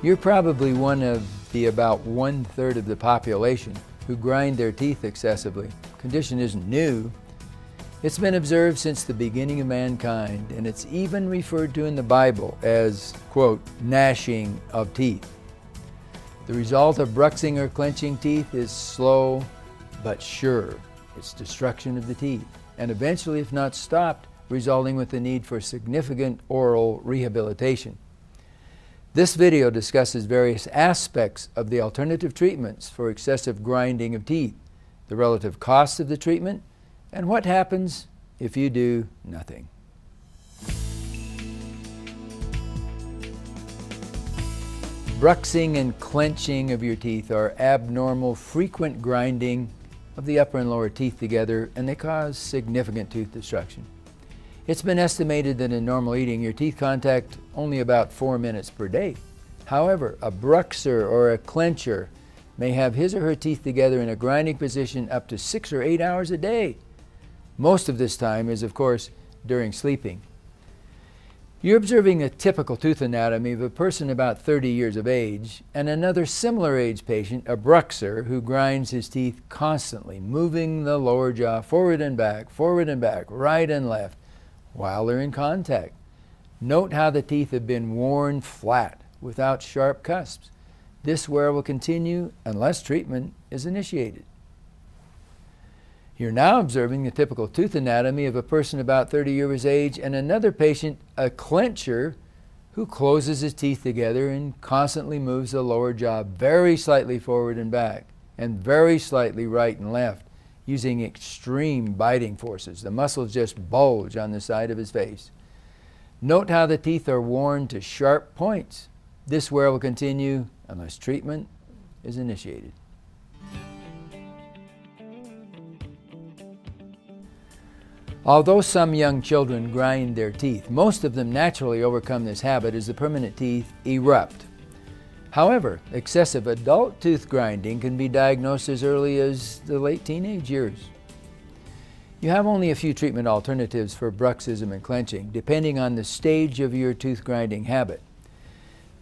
You're probably one of the about 1/3 of the population who grind their teeth excessively. The condition isn't new. It's been observed since the beginning of mankind, and it's even referred to in the Bible as, quote, gnashing of teeth. The result of bruxing or clenching teeth is slow but sure. It's destruction of the teeth, and eventually, if not stopped, resulting with the need for significant oral rehabilitation. This video discusses various aspects of the alternative treatments for excessive grinding of teeth, the relative costs of the treatment, and what happens if you do nothing. Bruxing and clenching of your teeth are abnormal, frequent grinding of the upper and lower teeth together, and they cause significant tooth destruction. It's been estimated that in normal eating, your teeth contact only about 4 minutes per day. However, a bruxer or a clencher may have his or her teeth together in a grinding position up to 6 or 8 hours a day. Most of this time is, of course, during sleeping. You're observing a typical tooth anatomy of a person about 30 years of age and another similar age patient, a bruxer, who grinds his teeth constantly, moving the lower jaw forward and back, right and left, while they're in contact. Note how the teeth have been worn flat without sharp cusps. This wear will continue unless treatment is initiated. You're now observing the typical tooth anatomy of a person about 30 years of age and another patient, a clencher, who closes his teeth together and constantly moves the lower jaw very slightly forward and back and very slightly right and left, using extreme biting forces. The muscles just bulge on the side of his face. Note how the teeth are worn to sharp points. This wear will continue unless treatment is initiated. Although some young children grind their teeth, most of them naturally overcome this habit as the permanent teeth erupt. However, excessive adult tooth grinding can be diagnosed as early as the late teenage years. You have only a few treatment alternatives for bruxism and clenching, depending on the stage of your tooth grinding habit.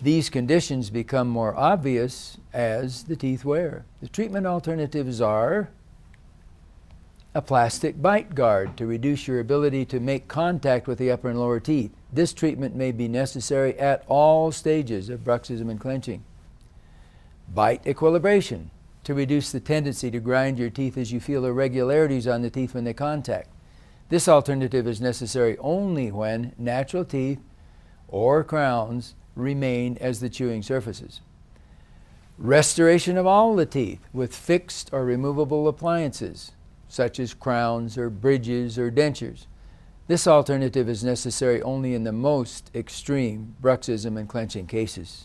These conditions become more obvious as the teeth wear. The treatment alternatives are a plastic bite guard to reduce your ability to make contact with the upper and lower teeth. This treatment may be necessary at all stages of bruxism and clenching. Bite equilibration to reduce the tendency to grind your teeth as you feel irregularities on the teeth when they contact. This alternative is necessary only when natural teeth or crowns remain as the chewing surfaces. Restoration of all the teeth with fixed or removable appliances, such as crowns or bridges or dentures. This alternative is necessary only in the most extreme bruxism and clenching cases.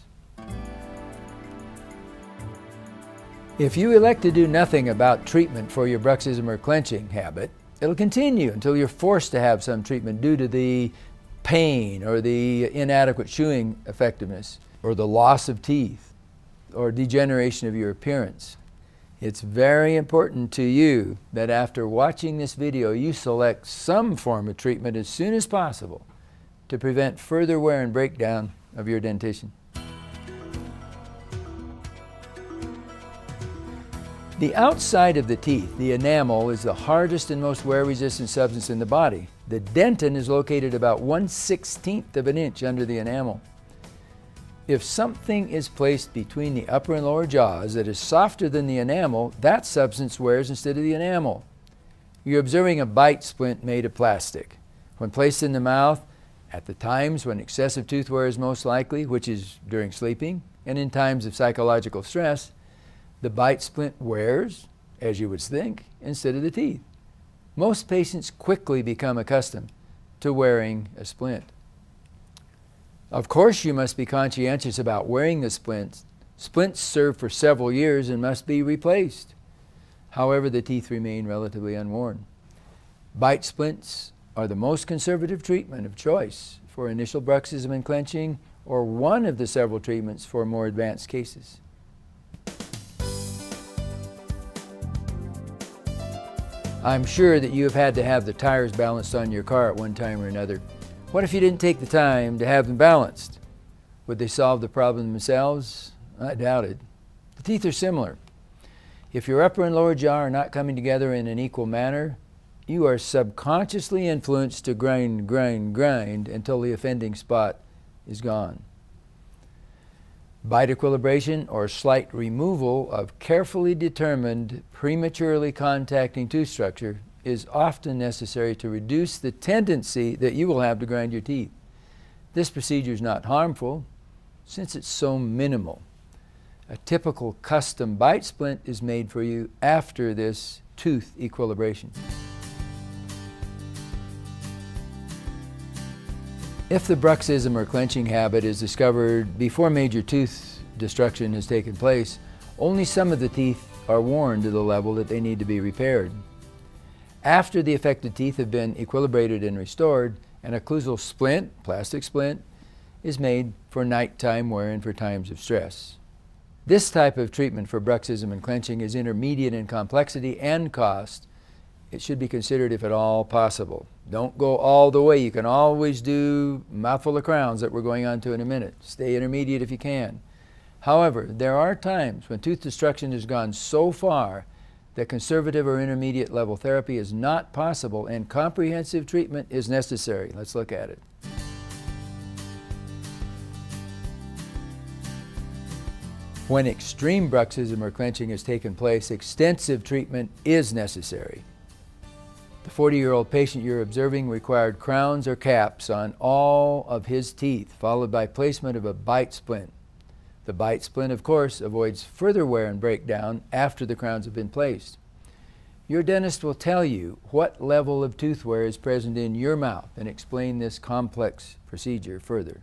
If you elect to do nothing about treatment for your bruxism or clenching habit, it'll continue until you're forced to have some treatment due to the pain or the inadequate chewing effectiveness or the loss of teeth or degeneration of your appearance. It's very important to you that after watching this video, you select some form of treatment as soon as possible to prevent further wear and breakdown of your dentition. The outside of the teeth, the enamel, is the hardest and most wear-resistant substance in the body. The dentin is located about 1/16 of an inch under the enamel. If something is placed between the upper and lower jaws that is softer than the enamel, that substance wears instead of the enamel. You're observing a bite splint made of plastic. When placed in the mouth, at the times when excessive tooth wear is most likely, which is during sleeping, and in times of psychological stress, the bite splint wears, as you would think, instead of the teeth. Most patients quickly become accustomed to wearing a splint. Of course, you must be conscientious about wearing the splints. Splints serve for several years and must be replaced. However, the teeth remain relatively unworn. Bite splints are the most conservative treatment of choice for initial bruxism and clenching, or one of the several treatments for more advanced cases. I'm sure that you have had to have the tires balanced on your car at one time or another. What if you didn't take the time to have them balanced? Would they solve the problem themselves? I doubt it. The teeth are similar. If your upper and lower jaw are not coming together in an equal manner, you are subconsciously influenced to grind until the offending spot is gone. Bite equilibration, or slight removal of carefully determined, prematurely contacting tooth structure, is often necessary to reduce the tendency that you will have to grind your teeth. This procedure is not harmful since it's so minimal. A typical custom bite splint is made for you after this tooth equilibration. If the bruxism or clenching habit is discovered before major tooth destruction has taken place, only some of the teeth are worn to the level that they need to be repaired. After the affected teeth have been equilibrated and restored, an occlusal splint, plastic splint, is made for nighttime wear and for times of stress. This type of treatment for bruxism and clenching is intermediate in complexity and cost. It should be considered if at all possible. Don't go all the way. You can always do mouthful of crowns that we're going on to in a minute. Stay intermediate if you can. However, there are times when tooth destruction has gone so far that conservative or intermediate level therapy is not possible and comprehensive treatment is necessary. Let's look at it. When extreme bruxism or clenching has taken place, extensive treatment is necessary. The 40-year-old patient you're observing required crowns or caps on all of his teeth, followed by placement of a bite splint. The bite splint, of course, avoids further wear and breakdown after the crowns have been placed. Your dentist will tell you what level of tooth wear is present in your mouth and explain this complex procedure further.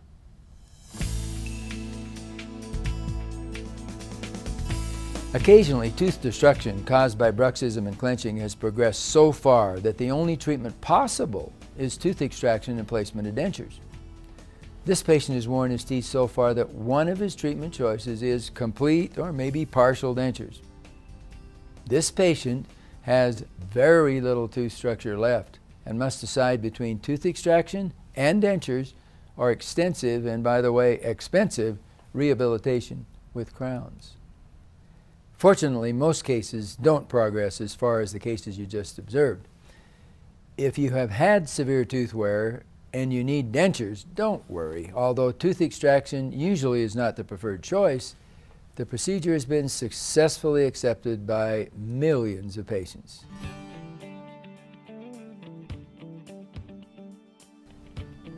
Occasionally, tooth destruction caused by bruxism and clenching has progressed so far that the only treatment possible is tooth extraction and placement of dentures. This patient has worn his teeth so far that one of his treatment choices is complete or maybe partial dentures. This patient has very little tooth structure left and must decide between tooth extraction and dentures or extensive and, by the way, expensive rehabilitation with crowns. Fortunately, most cases don't progress as far as the cases you just observed. If you have had severe tooth wear and you need dentures, don't worry. Although tooth extraction usually is not the preferred choice, the procedure has been successfully accepted by millions of patients.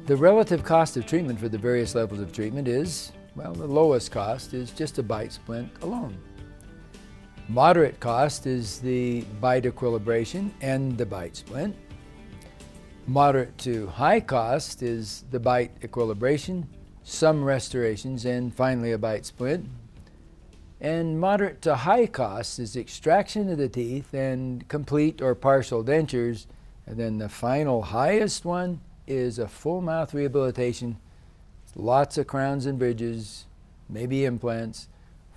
The relative cost of treatment for the various levels of treatment is, well, the lowest cost is just a bite splint alone. Moderate cost is the bite equilibration and the bite splint. Moderate to high cost is the bite equilibration, some restorations, and finally a bite splint. And moderate to high cost is extraction of the teeth and complete or partial dentures. And then the final highest one is a full mouth rehabilitation, lots of crowns and bridges, maybe implants,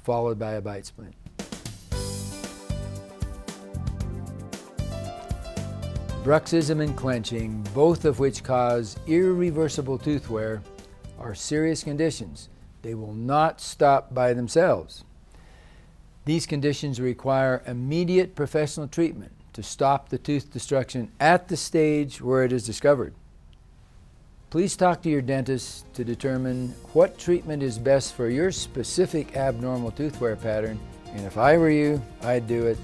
followed by a bite splint. Bruxism and clenching, both of which cause irreversible tooth wear, are serious conditions. They will not stop by themselves. These conditions require immediate professional treatment to stop the tooth destruction at the stage where it is discovered. Please talk to your dentist to determine what treatment is best for your specific abnormal tooth wear pattern, and if I were you, I'd do it